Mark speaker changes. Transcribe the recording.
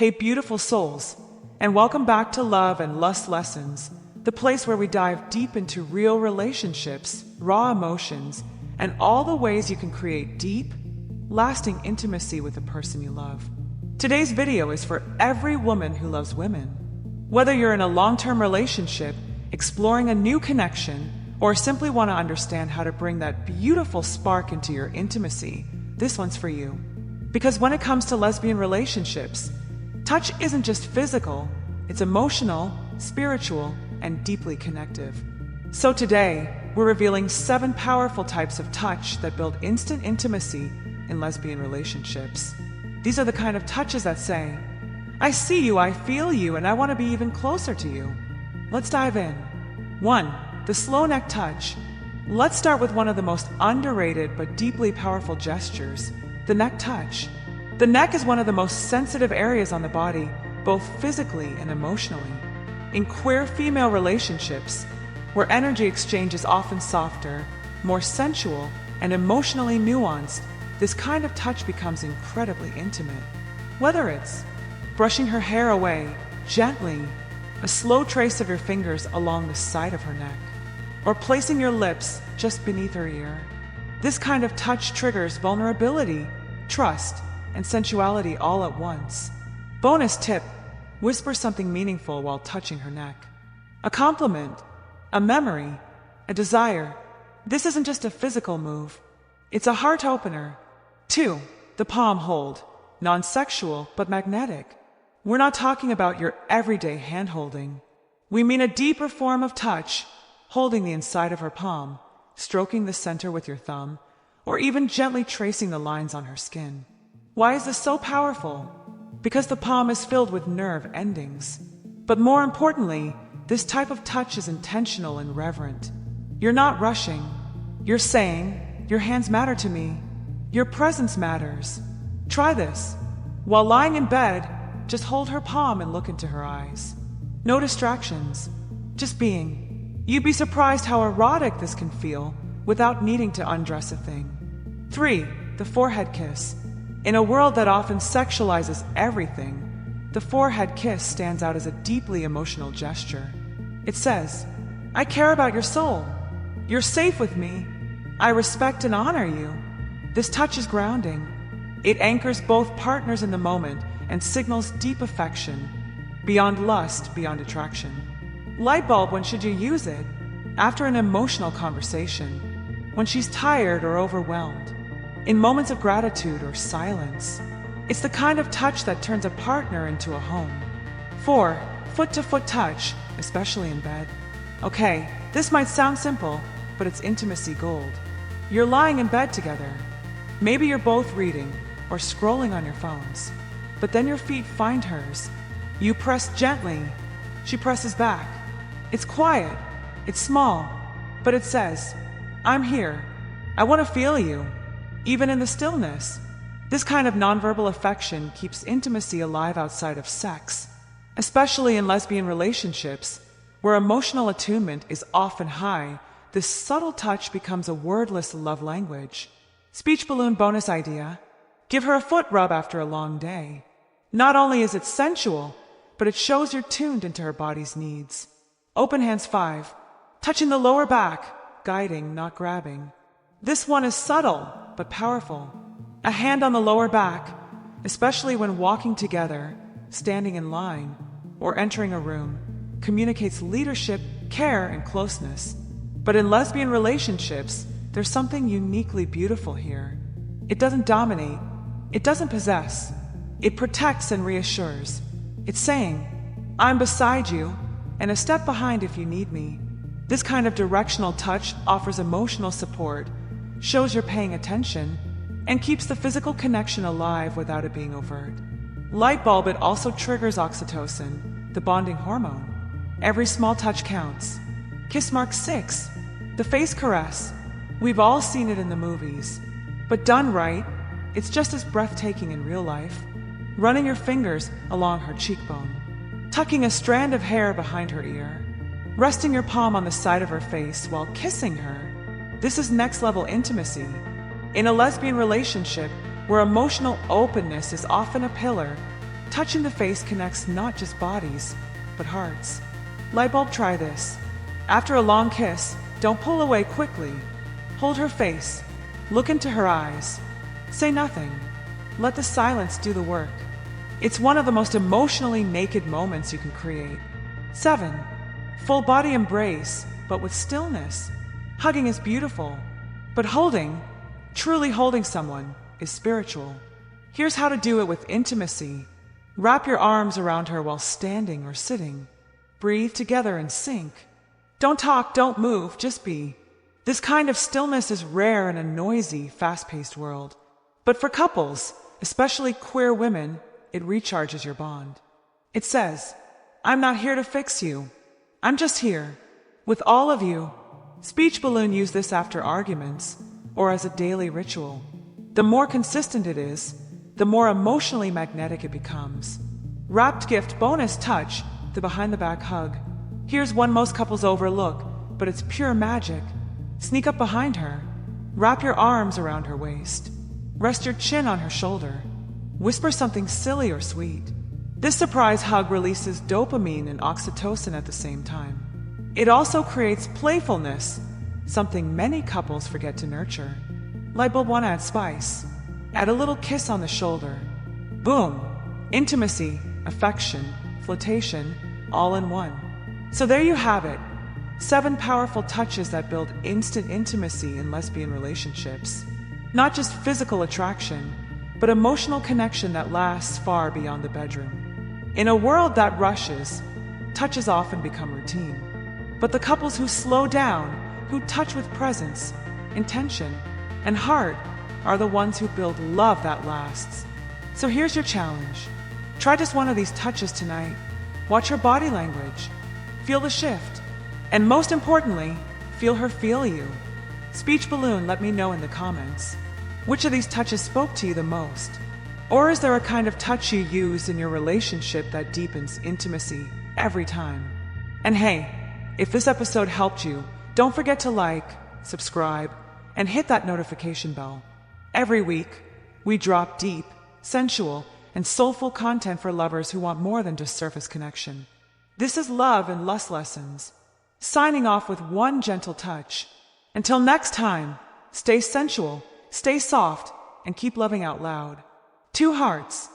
Speaker 1: Hey, beautiful souls, and welcome back to Love and Lust Lessons, the place where we dive deep into real relationships, raw emotions, and all the ways you can create deep, lasting intimacy with the person you love. Today's video is for every woman who loves women. Whether you're in a long-term relationship, exploring a new connection, or simply want to understand how to bring that beautiful spark into your intimacy, this one's for you. Because when it comes to lesbian relationships, touch isn't just physical, it's emotional, spiritual, and deeply connective. So today, we're revealing 7 powerful types of touch that build instant intimacy in lesbian relationships. These are the kind of touches that say, I see you, I feel you, and I want to be even closer to you. Let's dive in. 1. The slow neck touch. Let's start with one of the most underrated but deeply powerful gestures, the neck touch. The neck is one of the most sensitive areas on the body, both physically and emotionally. In queer female relationships, where energy exchange is often softer, more sensual, and emotionally nuanced, this kind of touch becomes incredibly intimate. Whether it's brushing her hair away, gently, a slow trace of your fingers along the side of her neck, or placing your lips just beneath her ear. This kind of touch triggers vulnerability, trust, and sensuality all at once. Bonus tip, whisper something meaningful while touching her neck. A compliment, a memory, a desire. This isn't just a physical move, it's a heart opener. 2. The palm hold. Non-sexual, but magnetic. We're not talking about your everyday hand-holding. We mean a deeper form of touch, holding the inside of her palm, stroking the center with your thumb, or even gently tracing the lines on her skin. Why is this so powerful? Because the palm is filled with nerve endings. But more importantly, this type of touch is intentional and reverent. You're not rushing. You're saying, your hands matter to me. Your presence matters. Try this. While lying in bed, just hold her palm and look into her eyes. No distractions. Just being. You'd be surprised how erotic this can feel without needing to undress a thing. 3. The forehead kiss. In a world that often sexualizes everything, the forehead kiss stands out as a deeply emotional gesture. It says, I care about your soul. You're safe with me. I respect and honor you. This touch is grounding. It anchors both partners in the moment and signals deep affection, beyond lust, beyond attraction. Light bulb, when should you use it? After an emotional conversation, when she's tired or overwhelmed, in moments of gratitude or silence. It's the kind of touch that turns a partner into a home. 4. Foot-to-foot touch, especially in bed. Okay, this might sound simple, but it's intimacy gold. You're lying in bed together. Maybe you're both reading or scrolling on your phones, but then your feet find hers. You press gently. She presses back. It's quiet. It's small, but it says, I'm here. I want to feel you. Even in the stillness. This kind of nonverbal affection keeps intimacy alive outside of sex, especially in lesbian relationships, where emotional attunement is often high. This subtle touch becomes a wordless love language. Speech balloon bonus idea. Give her a foot rub after a long day. Not only is it sensual, but it shows you're tuned into her body's needs. Open hands 5. Touching the lower back, guiding, not grabbing. This one is subtle, but powerful. A hand on the lower back, especially when walking together, standing in line, or entering a room, communicates leadership, care, and closeness. But in lesbian relationships, there's something uniquely beautiful here. It doesn't dominate. It doesn't possess. It protects and reassures. It's saying, I'm beside you, and a step behind if you need me. This kind of directional touch offers emotional support, shows you're paying attention, and keeps the physical connection alive without it being overt. Light bulb, it also triggers oxytocin, the bonding hormone. Every small touch counts. Kiss mark 6. The face caress. We've all seen it in the movies. But done right, it's just as breathtaking in real life. Running your fingers along her cheekbone. Tucking a strand of hair behind her ear. Resting your palm on the side of her face while kissing her. This is next-level intimacy. In a lesbian relationship, where emotional openness is often a pillar, Touching the face connects not just bodies, but hearts. Lightbulb, try this. After a long kiss, don't pull away quickly. Hold her face. Look into her eyes. Say nothing. Let the silence do the work. It's one of the most emotionally naked moments you can create. 7. Full body embrace, but with stillness. Hugging is beautiful, but truly holding someone, is spiritual. Here's how to do it with intimacy. Wrap your arms around her while standing or sitting. Breathe together and sync. Don't talk, don't move, just be. This kind of stillness is rare in a noisy, fast-paced world. But for couples, especially queer women, it recharges your bond. It says, I'm not here to fix you. I'm just here, with all of you. Speech balloon, use this after arguments, or as a daily ritual. The more consistent it is, the more emotionally magnetic it becomes. Wrapped gift bonus touch, the behind-the-back hug. Here's one most couples overlook, but it's pure magic. Sneak up behind her. Wrap your arms around her waist. Rest your chin on her shoulder. Whisper something silly or sweet. This surprise hug releases dopamine and oxytocin at the same time. It also creates playfulness, something many couples forget to nurture. Lightbulb 1, add spice. Add a little kiss on the shoulder. Boom! Intimacy, affection, flirtation, all in one. So there you have it. 7 powerful touches that build instant intimacy in lesbian relationships. Not just physical attraction, but emotional connection that lasts far beyond the bedroom. In a world that rushes, touches often become routine. But the couples who slow down, who touch with presence, intention, and heart are the ones who build love that lasts. So here's your challenge. Try just one of these touches tonight. Watch her body language. Feel the shift. And most importantly, feel her feel you. Speech balloon, let me know in the comments. Which of these touches spoke to you the most? Or is there a kind of touch you use in your relationship that deepens intimacy every time? And hey, if this episode helped you, don't forget to like, subscribe, and hit that notification bell. Every week, we drop deep, sensual, and soulful content for lovers who want more than just surface connection. This is Love and Lust Lessons, signing off with one gentle touch. Until next time, stay sensual, stay soft, and keep loving out loud. 2 hearts.